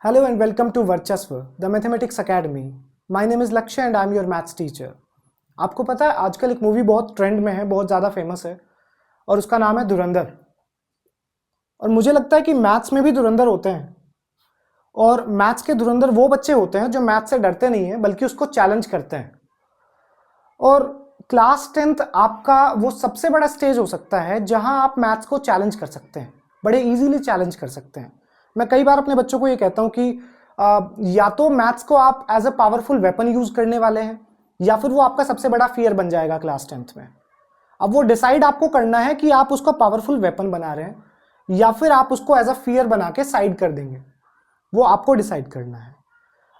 Hello and welcome to Varchasva, the Mathematics Academy. My name is Lakshya and I am your maths teacher. आपको पता है आजकल एक movie बहुत trend में है, बहुत ज़्यादा फेमस है और उसका नाम है धुरंधर। और मुझे लगता है कि मैथ्स में भी धुरंधर होते हैं और मैथ्स के धुरंधर वो बच्चे होते हैं जो मैथ्स से डरते नहीं हैं बल्कि उसको चैलेंज करते हैं। और क्लास 10th आपका वो सबसे बड़ा स्टेज हो सकता है जहां आप मैथ्स को चैलेंज कर सकते हैं, बड़े इजीली चैलेंज कर सकते हैं। मैं कई बार अपने बच्चों को ये कहता हूं कि या तो मैथ्स को आप as a powerful weapon use करने वाले हैं या फिर वो आपका सबसे बड़ा फियर बन जाएगा क्लास 10th में। अब वो डिसाइड आपको करना है कि आप उसको पावरफुल वेपन बना रहे हैं या फिर आप उसको एज अ फियर बना के साइड कर देंगे, वो आपको डिसाइड करना है।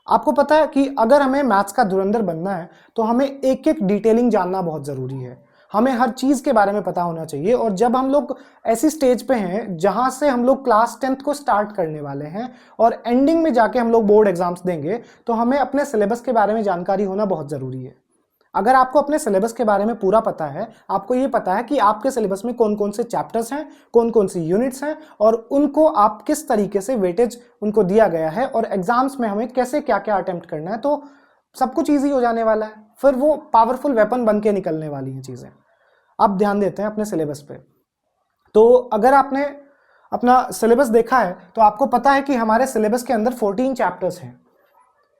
आपको पता है कि अगर हमें मैथ्स का धुरंधर बनना है तो हमें एक एक डिटेलिंग जानना बहुत ज़रूरी है, हमें हर चीज़ के बारे में पता होना चाहिए। और जब हम लोग ऐसी स्टेज पे हैं जहां से हम लोग क्लास 10th को स्टार्ट करने वाले हैं और एंडिंग में जाके हम लोग बोर्ड एग्जाम्स देंगे, तो हमें अपने सिलेबस के बारे में जानकारी होना बहुत ज़रूरी है। अगर आपको अपने सिलेबस के बारे में पूरा पता है, आपको ये पता है कि आपके सिलेबस में कौन कौन से चैप्टर्स हैं, कौन कौन सी यूनिट्स हैं और उनको आप किस तरीके से वेटेज उनको दिया गया है और एग्जाम्स में हमें कैसे क्या क्या अटेम्प्ट करना है, तो सब कुछ ईजी हो जाने वाला है। फिर वो पावरफुल वेपन बन के निकलने वाली हैं चीज़ें। अब ध्यान देते हैं अपने सिलेबस पे। तो अगर आपने अपना सिलेबस देखा है तो आपको पता है कि हमारे सिलेबस के अंदर 14 चैप्टर्स हैं।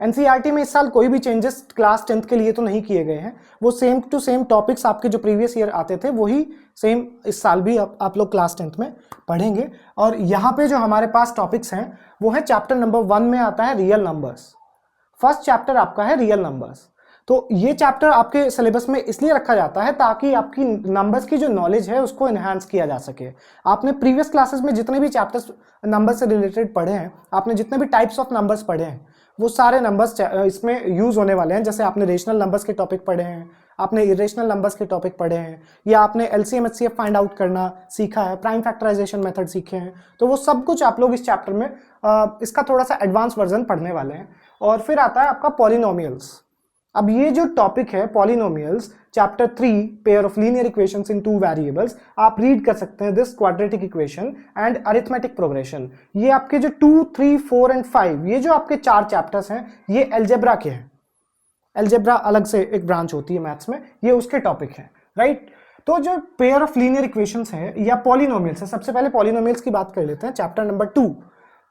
एनसीईआरटी में इस साल कोई भी चेंजेस क्लास 10th के लिए तो नहीं किए गए हैं, वो सेम टू सेम टॉपिक्स आपके जो प्रीवियस ईयर आते थे वही सेम इस साल भी आप लोग क्लास 10th में पढ़ेंगे। और यहाँ पे जो हमारे पास टॉपिक्स हैं वो है चैप्टर नंबर 1 में आता है रियल नंबर्स। फर्स्ट चैप्टर आपका है रियल नंबर्स। तो ये चैप्टर आपके सिलेबस में इसलिए रखा जाता है ताकि आपकी नंबर्स की जो नॉलेज है उसको एनहांस किया जा सके। आपने प्रीवियस क्लासेस में जितने भी चैप्टर्स नंबर से रिलेटेड पढ़े हैं, आपने जितने भी टाइप्स ऑफ नंबर्स पढ़े हैं, वो सारे नंबर्स इसमें यूज होने वाले हैं। जैसे आपने रेशनल नंबर्स के टॉपिक पढ़े हैं, आपने इरेशनल नंबर्स के टॉपिक पढ़े हैं, या आपने एलसीएम एचसीएफ फाइंड आउट करना सीखा है, प्राइम फैक्टराइजेशन मेथड सीखे हैं, तो वो सब कुछ आप लोग इस चैप्टर में इसका थोड़ा सा एडवांस वर्जन पढ़ने वाले हैं। और फिर आता है आपका पॉलिनोमियल्स। अब ये जो टॉपिक है polynomials, chapter 3 pair of linear equations in 2 variables, आप रीड कर सकते हैं this quadratic equation and arithmetic progression. ये आपके जो 2, 3, 4 एंड 5 ये जो आपके 4 चैप्टर्स हैं ये अलजेब्रा के हैं। अलजेब्रा अलग से एक ब्रांच होती है मैथ्स में, ये उसके टॉपिक है, राइट। तो जो पेयर ऑफ लीनियर इक्वेशंस है या पॉलिनोमियल्स है, सबसे पहले पॉलिनोमियल्स की बात कर लेते हैं। चैप्टर नंबर 2,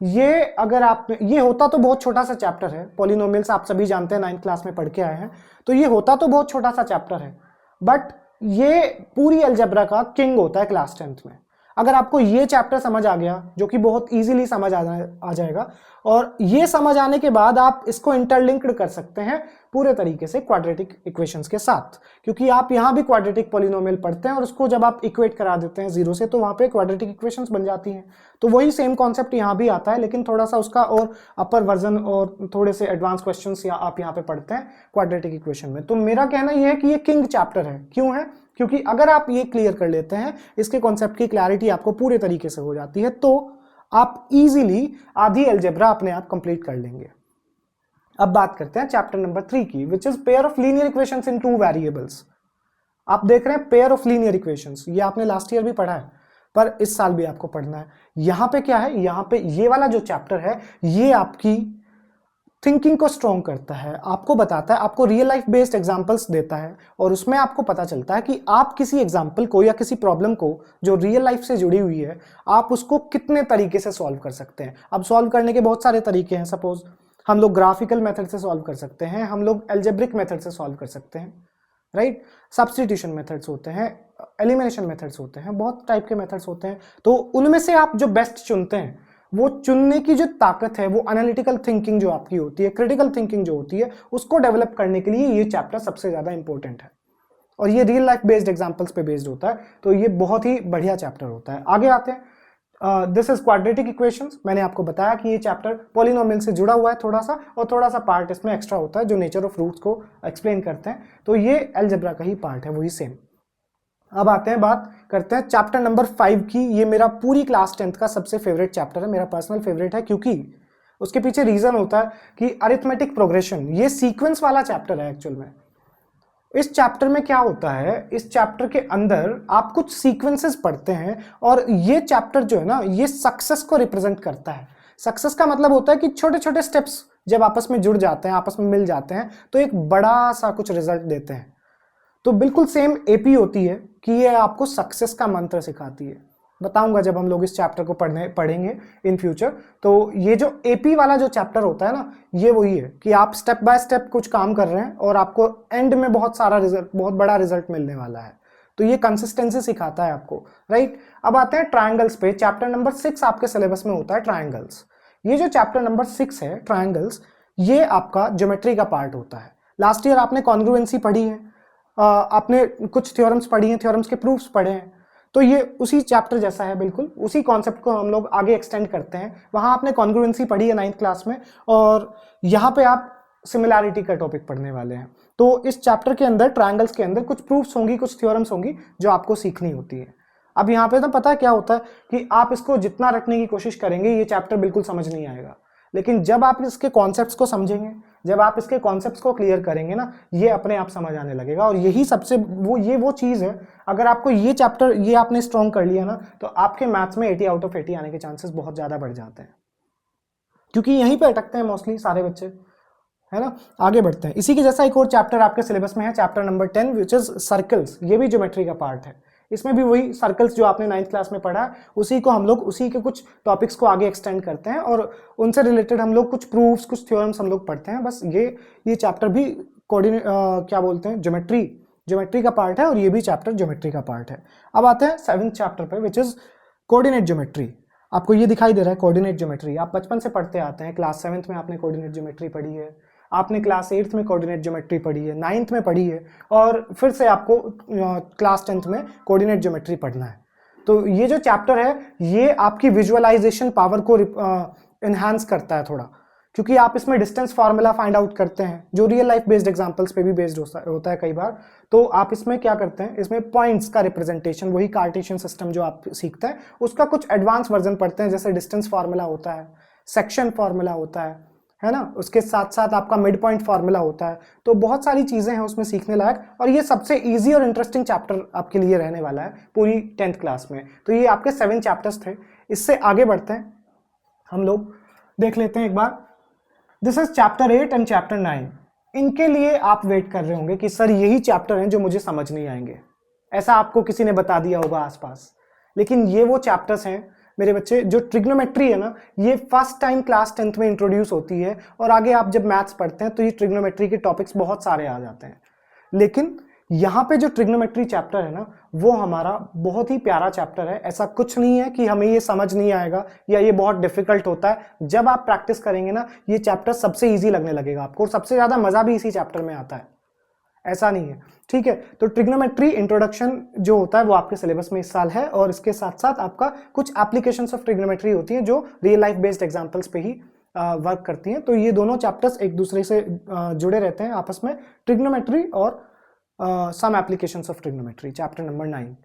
ये अगर आप ये होता तो बहुत छोटा सा चैप्टर है। पॉलिनोमियल्स आप सभी जानते हैं, 9th क्लास में पढ़ के आए हैं, तो ये होता तो बहुत छोटा सा चैप्टर है, बट ये पूरी अलजेब्रा का किंग होता है क्लास 10th में। अगर आपको ये चैप्टर समझ आ गया, जो कि बहुत इजीली समझ आ जाएगा, और ये समझ आने के बाद आप इसको इंटरलिंक्ड कर सकते हैं पूरे तरीके से क्वाड्रेटिक इक्वेशंस के साथ, क्योंकि आप यहाँ भी क्वाड्रेटिक पॉलिनोमियल पढ़ते हैं और उसको जब आप इक्वेट करा देते हैं 0 से तो वहाँ पे क्वाड्रेटिक इक्वेशंस बन जाती हैं। तो वही सेम कॉन्सेप्ट यहाँ भी आता है, लेकिन थोड़ा सा उसका और अपर वर्जन और थोड़े से एडवांस क्वेश्चंस आप यहाँ पे पढ़ते हैं क्वाड्रेटिक इक्वेशन में। तो मेरा कहना यह है कि ये किंग चैप्टर है। क्यों है? क्योंकि अगर आप ये क्लियर कर लेते हैं, इसके कॉन्सेप्ट की क्लैरिटी आपको पूरे तरीके से हो जाती है, तो आप इजीली आधी अलजेब्रा अपने आप कंप्लीट कर लेंगे। अब बात करते हैं चैप्टर नंबर 3 की, which is pair of linear equations in 2 variables. आप देख रहे हैं पेयर ऑफ लीनियर इक्वेशंस, ये आपने लास्ट ईयर भी पढ़ा है पर इस साल भी आपको पढ़ना है। यहां पे क्या है, यहां पे ये वाला जो चैप्टर है ये आपकी थिंकिंग को स्ट्रॉन्ग करता है, आपको बताता है, आपको रियल लाइफ बेस्ड एग्जांपल्स देता है और उसमें आपको पता चलता है कि आप किसी एग्जांपल को या किसी प्रॉब्लम को जो रियल लाइफ से जुड़ी हुई है, आप उसको कितने तरीके से सॉल्व कर सकते हैं। अब सॉल्व करने के बहुत सारे तरीके हैं। सपोज हम लोग ग्राफिकल मेथड से सॉल्व कर सकते हैं, हम लोग एल्जेब्रिक मेथड से सॉल्व कर सकते हैं, राइट। सब्स्टिट्यूशन मेथड्स होते हैं, एलिमिनेशन मेथड्स होते हैं, बहुत टाइप के मेथड्स होते हैं। तो उनमें से आप जो बेस्ट चुनते हैं, वो चुनने की जो ताकत है, वो एनालिटिकल थिंकिंग जो आपकी होती है, क्रिटिकल थिंकिंग जो होती है, उसको डेवलप करने के लिए ये चैप्टर सबसे ज्यादा इंपॉर्टेंट है। और ये रियल लाइफ बेस्ड एग्जांपल्स पे बेस्ड होता है, तो ये बहुत ही बढ़िया चैप्टर होता है। आगे आते हैं, दिस इज क्वाड्रेटिक इक्वेशंस। मैंने आपको बताया कि ये चैप्टर पॉलिनोमियल से जुड़ा हुआ है थोड़ा सा, और थोड़ा सा पार्ट इसमें एक्स्ट्रा होता है जो नेचर ऑफ रूट्स को एक्सप्लेन करते हैं, तो ये अलजेब्रा का ही पार्ट है, वही सेम। अब आते हैं, बात करते हैं चैप्टर नंबर 5 की। ये मेरा पूरी क्लास 10th का सबसे फेवरेट चैप्टर है, मेरा पर्सनल फेवरेट है, क्योंकि उसके पीछे रीजन होता है कि अरिथमेटिक प्रोग्रेशन, ये सीक्वेंस वाला चैप्टर है एक्चुअल में। इस चैप्टर में क्या होता है, इस चैप्टर के अंदर आप कुछ सीक्वेंसेस पढ़ते हैं और ये चैप्टर जो है ना, ये सक्सेस को रिप्रेजेंट करता है। सक्सेस का मतलब होता है कि छोटे छोटे स्टेप्स जब आपस में जुड़ जाते हैं, आपस में मिल जाते हैं, तो एक बड़ा सा कुछ रिजल्ट देते हैं। तो बिल्कुल सेम एपी होती है कि ये आपको सक्सेस का मंत्र सिखाती है। बताऊंगा जब हम लोग इस चैप्टर को पढ़ेंगे इन फ्यूचर। तो ये जो एपी वाला जो चैप्टर होता है ना, ये वही है कि आप स्टेप बाय स्टेप कुछ काम कर रहे हैं और आपको एंड में बहुत सारा रिजल्ट, बहुत बड़ा रिजल्ट मिलने वाला है। तो ये कंसिस्टेंसी सिखाता है आपको, राइट। अब आते हैं ट्रायंगल्स पे। चैप्टर नंबर 6 आपके सिलेबस में होता है ट्रायंगल्स। ये जो चैप्टर नंबर 6 है ट्रायंगल्स, ये आपका ज्योमेट्री का पार्ट होता है। लास्ट ईयर आपने कॉन्ग्रुएंसी पढ़ी है, आपने कुछ थ्योरम्स पढ़ी हैं, थ्योरम्स के प्रूफ्स पढ़े हैं। तो ये उसी चैप्टर जैसा है, बिल्कुल उसी कॉन्सेप्ट को हम लोग आगे एक्सटेंड करते हैं। वहां आपने कॉन्ग्रुएंसी पढ़ी है 9th क्लास में, और यहाँ पे आप सिमिलैरिटी का टॉपिक पढ़ने वाले हैं। तो इस चैप्टर के अंदर, ट्रायंगल्स के अंदर, कुछ प्रूफ्स होंगी, कुछ थ्योरम्स होंगी जो आपको सीखनी होती है। अब यहाँ पे तो पता है क्या होता है कि आप इसको जितना रखने की कोशिश करेंगे ये चैप्टर बिल्कुल समझ नहीं आएगा, लेकिन जब आप इसके कॉन्सेप्ट्स को समझेंगे, जब आप इसके कॉन्सेप्ट्स को क्लियर करेंगे ना, ये अपने आप समझ आने लगेगा। और यही सबसे वो चीज़ है, अगर आपको ये चैप्टर ये आपने स्ट्रॉन्ग कर लिया ना, तो आपके मैथ्स में 80 आउट ऑफ 80 आने के चांसेस बहुत ज़्यादा बढ़ जाते हैं, क्योंकि यहीं पे अटकते हैं मोस्टली सारे बच्चे, है ना। आगे बढ़ते हैं। इसी के जैसा एक और चैप्टर आपके सिलेबस में है, chapter number 10 which is circles. ये भी ज्योमेट्री का पार्ट है। इसमें भी वही सर्कल्स जो आपने 9th क्लास में पढ़ा, उसी को हम लोग, उसी के कुछ टॉपिक्स को आगे एक्सटेंड करते हैं और उनसे रिलेटेड हम लोग कुछ प्रूफ्स, कुछ थ्योरम्स हम लोग पढ़ते हैं। बस ये चैप्टर भी क्या बोलते हैं, ज्योमेट्री का पार्ट है, और ये भी चैप्टर ज्योमेट्री का पार्ट है। अब आते हैं 7th चैप्टर पे विच इज कोऑर्डिनेट ज्योमेट्री। आपको ये दिखाई दे रहा है कोऑर्डिनेट ज्योमेट्री, आप बचपन से पढ़ते आते हैं। क्लास 7th में आपने कोऑर्डिनेट ज्योमेट्री पढ़ी है, आपने क्लास 8th में कोऑर्डिनेट ज्योमेट्री पढ़ी है, 9th में पढ़ी है, और फिर से आपको क्लास 10th में कोऑर्डिनेट ज्योमेट्री पढ़ना है। तो ये जो चैप्टर है ये आपकी विजुअलाइजेशन पावर को इन्हांस करता है थोड़ा, क्योंकि आप इसमें डिस्टेंस फार्मूला फाइंड आउट करते हैं, जो रियल लाइफ बेस्ड एग्जांपल्स पे भी बेस्ड होता है कई बार। तो आप इसमें क्या करते हैं, इसमें पॉइंट्स का रिप्रेजेंटेशन, वही कार्टेशियन सिस्टम जो आप सीखते हैं उसका कुछ एडवांस वर्जन पढ़ते हैं, जैसे डिस्टेंस फार्मूला होता है, सेक्शन फार्मूला होता है ना। उसके साथ साथ आपका मिड पॉइंट फार्मूला होता है। तो बहुत सारी चीजें हैं उसमें सीखने लायक, और ये सबसे इजी और इंटरेस्टिंग चैप्टर आपके लिए रहने वाला है पूरी 10th क्लास में। तो ये आपके 7 चैप्टर्स थे। इससे आगे बढ़ते हैं, हम लोग देख लेते हैं एक बार। This is chapter 8 and chapter 9। इनके लिए आप वेट कर रहे होंगे कि सर यही चैप्टर हैं जो मुझे समझ नहीं आएंगे, ऐसा आपको किसी ने बता दिया होगा आसपास। लेकिन ये वो चैप्टर्स हैं मेरे बच्चे, जो ट्रिग्नोमेट्री है ना, ये फर्स्ट टाइम क्लास 10th में इंट्रोड्यूस होती है, और आगे आप जब मैथ्स पढ़ते हैं तो ये ट्रिग्नोमेट्री के टॉपिक्स बहुत सारे आ जाते हैं। लेकिन यहाँ पे जो ट्रिग्नोमेट्री चैप्टर है ना, वो हमारा बहुत ही प्यारा चैप्टर है। ऐसा कुछ नहीं है कि हमें ये समझ नहीं आएगा या ये बहुत डिफिकल्ट होता है। जब आप प्रैक्टिस करेंगे ना, ये चैप्टर सबसे ईजी लगने लगेगा आपको, और सबसे ज्यादा मजा भी इसी चैप्टर में आता है, ऐसा नहीं है, ठीक है। तो ट्रिग्नोमेट्री इंट्रोडक्शन जो होता है वो आपके सिलेबस में इस साल है, और इसके साथ साथ आपका कुछ एप्लीकेशंस ऑफ ट्रिग्नोमेट्री होती हैं जो रियल लाइफ बेस्ड एग्जांपल्स पे ही वर्क करती हैं। तो ये दोनों चैप्टर्स एक दूसरे से जुड़े रहते हैं आपस में, ट्रिग्नोमेट्री और some applications of trigonometry, chapter number 9।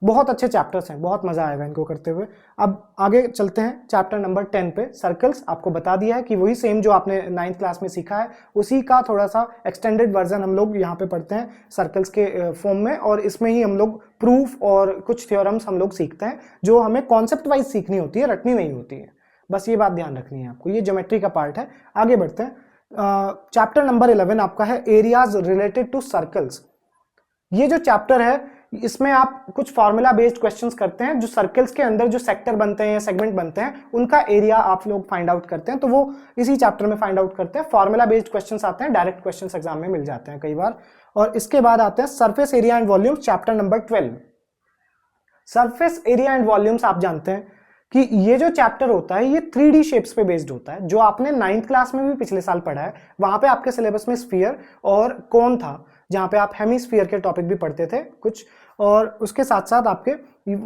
बहुत अच्छे चैप्टर्स हैं, बहुत मजा आएगा इनको करते हुए। अब आगे चलते हैं चैप्टर नंबर 10 पे, सर्कल्स। आपको बता दिया है कि वही सेम जो आपने 9th क्लास में सीखा है, उसी का थोड़ा सा एक्सटेंडेड वर्जन हम लोग यहाँ पे पढ़ते हैं सर्कल्स के फॉर्म में, और इसमें ही हम लोग प्रूफ और कुछ थ्योरम्स हम लोग सीखते हैं जो हमें कॉन्सेप्ट वाइज सीखनी होती है, रटनी नहीं होती है। बस ये बात ध्यान रखनी है आपको, ये ज्योमेट्री का पार्ट है। आगे बढ़ते हैं। चैप्टर नंबर 11 आपका है एरियाज रिलेटेड टू सर्कल्स। ये जो चैप्टर है इसमें आप कुछ फार्मूला बेस्ड क्वेश्चंस करते हैं, जो सर्कल्स के अंदर जो सेक्टर बनते हैं या सेगमेंट बनते हैं उनका एरिया आप लोग फाइंड आउट करते हैं। तो वो इसी चैप्टर में फाइंड आउट करते हैं। फार्मूला बेस्ड क्वेश्चंस आते हैं, डायरेक्ट क्वेश्चंस एग्जाम में मिल जाते हैं कई बार। और इसके बाद आते हैं surface area and volume, chapter number 12। Surface area and volumes आप जानते हैं कि ये जो चैप्टर होता है ये 3D शेप्स पे बेस्ड होता है, जो आपने 9th क्लास में भी पिछले साल पढ़ा है। वहां पे आपके सिलेबस में स्फीयर और कोन था, जहां पे आप हेमीस्फीयर के टॉपिक भी पढ़ते थे कुछ, और उसके साथ साथ आपके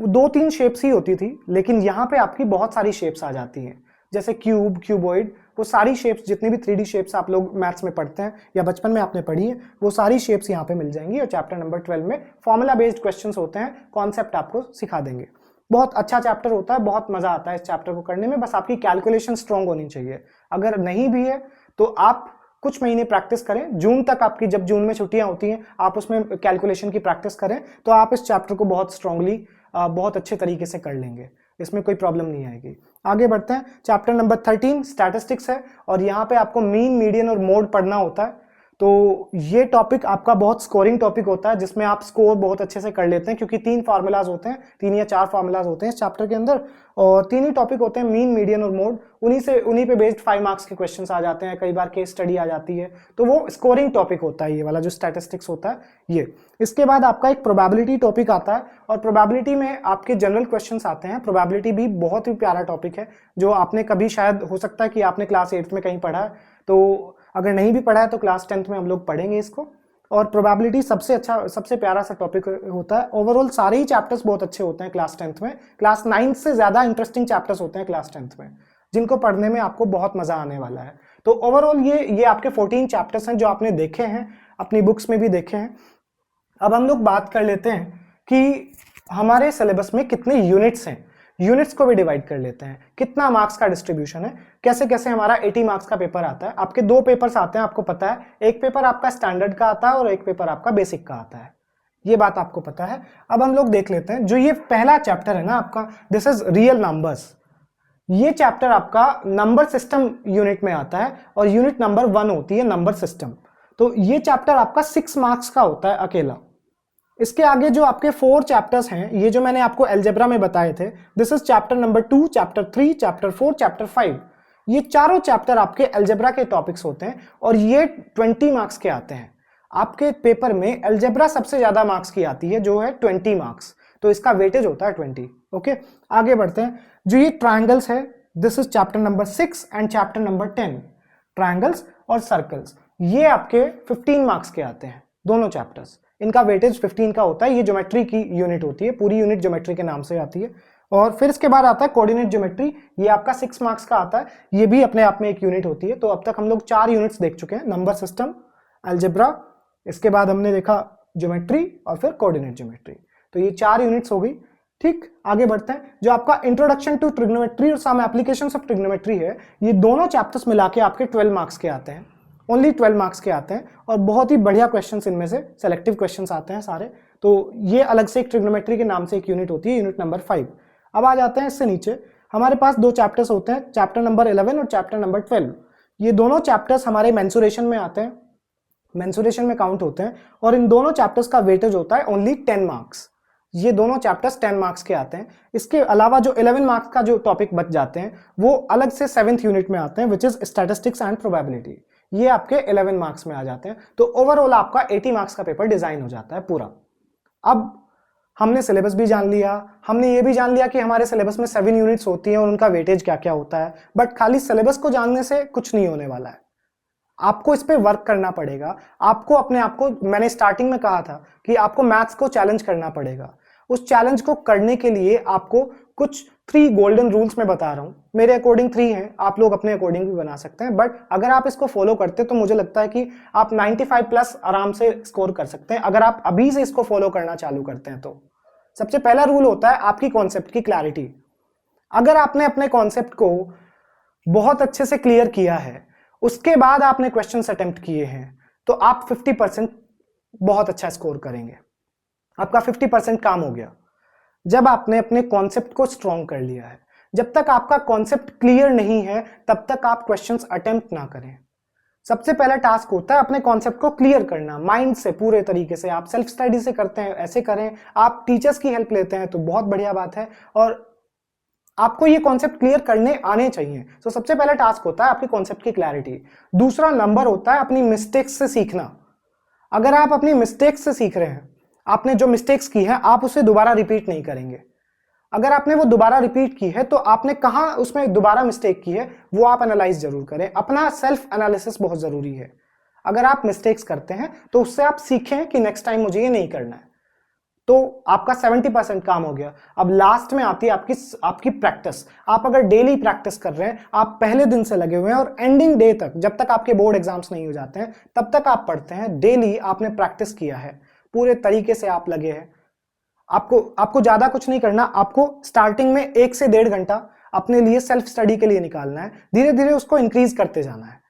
2-3 शेप्स ही होती थी। लेकिन यहाँ पे आपकी बहुत सारी शेप्स आ जाती हैं, जैसे क्यूब, क्यूबॉइड, वो सारी शेप्स, जितनी भी 3D शेप्स आप लोग मैथ्स में पढ़ते हैं या बचपन में आपने पढ़ी है, वो सारी शेप्स यहाँ पे मिल जाएंगी। और चैप्टर नंबर 12 में फॉर्मूला बेस्ड क्वेश्चंस होते हैं, कॉन्सेप्ट आपको सिखा देंगे। बहुत अच्छा चैप्टर होता है, बहुत मजा आता है इस चैप्टर को करने में। बस आपकी कैलकुलेशन स्ट्रांग होनी चाहिए। अगर नहीं भी है तो आप कुछ महीने प्रैक्टिस करें, जून तक आपकी, जब जून में छुट्टियां होती हैं, आप उसमें कैलकुलेशन की प्रैक्टिस करें, तो आप इस चैप्टर को बहुत स्ट्रांगली, बहुत अच्छे तरीके से कर लेंगे। इसमें कोई प्रॉब्लम नहीं आएगी। आगे बढ़ते हैं, चैप्टर नंबर 13 स्टैटिस्टिक्स है और यहाँ पे आपको मीन, मीडियन और मोड पढ़ना होता है। तो ये टॉपिक आपका बहुत स्कोरिंग टॉपिक होता है जिसमें आप स्कोर बहुत अच्छे से कर लेते हैं, क्योंकि 3 फार्मूलाज होते हैं, 3 या 4 फार्मूलाज होते हैं इस चैप्टर के अंदर, और 3 ही टॉपिक होते हैं, मीन, मीडियन और मोड। उन्हीं पे बेस्ड 5 मार्क्स के क्वेश्चंस आ जाते हैं, कई बार केस स्टडी आ जाती है, तो वो स्कोरिंग टॉपिक होता है ये वाला जो स्टैटिस्टिक्स होता है ये। इसके बाद आपका एक प्रोबेबिलिटी टॉपिक आता है और प्रोबेबिलिटी में आपके जनरल क्वेश्चंस आते हैं। प्रोबेबिलिटी भी बहुत ही प्यारा टॉपिक है जो आपने कभी, शायद हो सकता है कि आपने क्लास 8th में कहीं पढ़ा है, तो अगर नहीं भी पढ़ा है तो क्लास 10th में हम लोग पढ़ेंगे इसको। और प्रोबेबिलिटी सबसे अच्छा, सबसे प्यारा सा टॉपिक होता है। ओवरऑल सारे ही चैप्टर्स बहुत अच्छे होते हैं क्लास 10th में। क्लास 9th से ज्यादा इंटरेस्टिंग चैप्टर्स होते हैं क्लास 10th में, जिनको पढ़ने में आपको बहुत मजा आने वाला है। तो ओवरऑल ये आपके 14 चैप्टर्स हैं जो आपने देखे हैं, अपनी बुक्स में भी देखे हैं। अब हम लोग बात कर लेते हैं कि हमारे सिलेबस में कितने यूनिट्स हैं, यूनिट्स को भी डिवाइड कर लेते हैं, कितना मार्क्स का डिस्ट्रीब्यूशन है, कैसे कैसे हमारा 80 मार्क्स का पेपर आता है। आपके 2 पेपर्स आते हैं, आपको पता है, एक पेपर आपका स्टैंडर्ड का आता है और एक पेपर आपका बेसिक का आता है, ये बात आपको पता है। अब हम लोग देख लेते हैं, जो ये पहला चैप्टर है ना आपका, दिस इज रियल नंबर्स, ये चैप्टर आपका नंबर सिस्टम यूनिट में आता है और यूनिट नंबर 1 होती है नंबर सिस्टम। तो ये चैप्टर आपका 6 मार्क्स का होता है अकेला। इसके आगे जो आपके 4 चैप्टर्स हैं, ये जो मैंने आपको अलजेब्रा में बताए थे, this is chapter number 2, chapter 3, chapter 4, chapter 5। ये चारों चैप्टर आपके अलजेब्रा के टॉपिक्स होते हैं और ये 20 मार्क्स के आते हैं। आपके पेपर में अलजेब्रा सबसे ज्यादा मार्क्स की आती है, जो है 20 मार्क्स, तो इसका वेटेज होता है 20। ओके, आगे बढ़ते हैं। जो ये ट्रायंगल्स है, this is chapter number 6 and chapter number 10, triangles और सर्कल्स, ये आपके 15 मार्क्स के आते हैं दोनों चैप्टर्स। इनका वेटेज 15 का होता है। ये ज्योमेट्री की यूनिट होती है, पूरी यूनिट ज्योमेट्री के नाम से आती है। और फिर इसके बाद आता है कोऑर्डिनेट ज्योमेट्री, ये आपका 6 मार्क्स का आता है, ये भी अपने आप में एक यूनिट होती है। तो अब तक हम लोग 4 यूनिट्स देख चुके हैं, नंबर सिस्टम, अलजेब्रा, इसके बाद हमने देखा ज्योमेट्री और फिर कोऑर्डिनेट ज्योमेट्री। तो ये 4 यूनिट्स हो गई। ठीक, आगे बढ़ते हैं। जो आपका इंट्रोडक्शन टू ट्रिग्नोमेट्री और सम एप्लीकेशंस ऑफ ट्रिग्नोमेट्री है, ये दोनों चैप्टर्स मिला के आपके 12 मार्क्स के आते हैं, ओनली 12 मार्क्स के आते हैं और बहुत ही बढ़िया क्वेश्चंस इनमें से, सेलेक्टिव क्वेश्चंस आते हैं सारे। तो ये अलग से एक ट्रिग्नोमेट्री के नाम से एक यूनिट होती है, यूनिट नंबर 5। अब आ जाते हैं इससे नीचे, हमारे पास 2 चैप्टर्स होते हैं, चैप्टर नंबर 11 और चैप्टर नंबर 12। ये दोनों चैप्टर्स हमारे मेंसुरेशन में आते हैं, मेंसुरेशन में काउंट होते हैं और इन दोनों चैप्टर्स का वेटेज होता है ओनली 10 मार्क्स। ये दोनों चैप्टर्स 10 मार्क्स के आते हैं। इसके अलावा जो 11 मार्क्स का जो टॉपिक बच जाते हैं वो अलग से 7th यूनिट में आते हैं, which is statistics and probability. ये आपके 11 मार्क्स में आ जाते हैं। तो ओवरऑल आपका 80 मार्क्स का पेपर डिजाइन हो जाता है पूरा। अब हमने सिलेबस भी जान लिया, हमने ये भी जान लिया कि हमारे सिलेबस में 7 यूनिट्स होती हैं और उनका वेटेज क्या क्या होता है। बट खाली सिलेबस को जानने से कुछ नहीं होने वाला है, आपको इस पे वर्क करना पड़ेगा। आपको अपने आप को, मैंने स्टार्टिंग में कहा था कि आपको मैथ्स को चैलेंज करना पड़ेगा। उस चैलेंज को करने के लिए आपको कुछ 3 गोल्डन रूल्स में बता रहा हूं, मेरे अकॉर्डिंग 3 हैं, आप लोग अपने अकॉर्डिंग भी बना सकते हैं। बट अगर आप इसको फॉलो करते तो मुझे लगता है कि आप 95 प्लस आराम से स्कोर कर सकते हैं अगर आप अभी से इसको फॉलो करना चालू करते हैं। तो सबसे पहला रूल होता है आपकी कॉन्सेप्ट की क्लैरिटी। अगर आपने अपने कॉन्सेप्ट को बहुत अच्छे से क्लियर किया है, उसके बाद आपने क्वेश्चंस अटेम्प्ट किए हैं, तो आप 50% बहुत अच्छा स्कोर करेंगे। आपका 50% काम हो गया जब आपने अपने कॉन्सेप्ट को स्ट्रॉन्ग कर लिया है। जब तक आपका कॉन्सेप्ट क्लियर नहीं है तब तक आप क्वेश्चंस अटेम्प्ट ना करें। सबसे पहला टास्क होता है अपने कॉन्सेप्ट को क्लियर करना माइंड से, पूरे तरीके से। आप सेल्फ स्टडी से करते हैं ऐसे करें, आप टीचर्स की हेल्प लेते हैं तो बहुत बढ़िया बात है, और आपको ये कॉन्सेप्ट क्लियर करने आने चाहिए। तो सबसे पहला टास्क होता है आपकी कॉन्सेप्ट की क्लैरिटी। दूसरा नंबर होता है अपनी मिस्टेक्स से सीखना। अगर आप अपनी मिस्टेक्स से सीख रहे हैं, आपने जो मिस्टेक्स की है आप उसे दोबारा रिपीट नहीं करेंगे। अगर आपने वो दोबारा रिपीट की है तो आपने कहां उसमें दोबारा मिस्टेक की है वो आप एनालाइज जरूर करें। अपना सेल्फ एनालिसिस बहुत जरूरी है। अगर आप मिस्टेक्स करते हैं तो उससे आप सीखें कि नेक्स्ट टाइम मुझे ये नहीं करना है। तो आपका 70% काम हो गया। अब लास्ट में आती है आपकी प्रैक्टिस। आप अगर डेली प्रैक्टिस कर रहे हैं, आप पहले दिन से लगे हुए हैं और एंडिंग डे तक, जब तक आपके बोर्ड एग्जाम्स नहीं हो जाते हैं तब तक आप पढ़ते हैं, डेली आपने प्रैक्टिस किया है, पूरे तरीके से आप लगे हैं। आपको ज्यादा कुछ नहीं करना। आपको स्टार्टिंग में 1 से 1.5 घंटा अपने लिए सेल्फ स्टडी के लिए निकालना है। धीरे धीरे उसको इंक्रीज करते जाना है।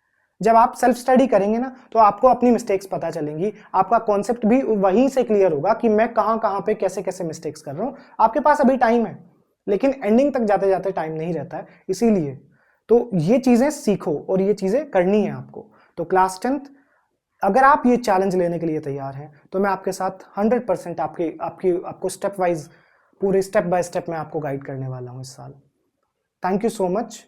जब आप सेल्फ स्टडी करेंगे ना तो आपको अपनी मिस्टेक्स पता चलेंगी, आपका कॉन्सेप्ट भी वहीं से क्लियर होगा कि मैं कहां पे कैसे कैसे मिस्टेक्स कर रहा हूं। आपके पास अभी टाइम है, लेकिन एंडिंग तक जाते जाते टाइम नहीं रहता है, इसीलिए तो ये चीज़ें सीखो और ये चीज़ें करनी है आपको। तो क्लास 10th अगर आप ये चैलेंज लेने के लिए तैयार हैं तो मैं आपके साथ 100% आपको स्टेप वाइज पूरे स्टेप बाय स्टेप में आपको गाइड करने वाला हूँ इस साल। Thank you so much.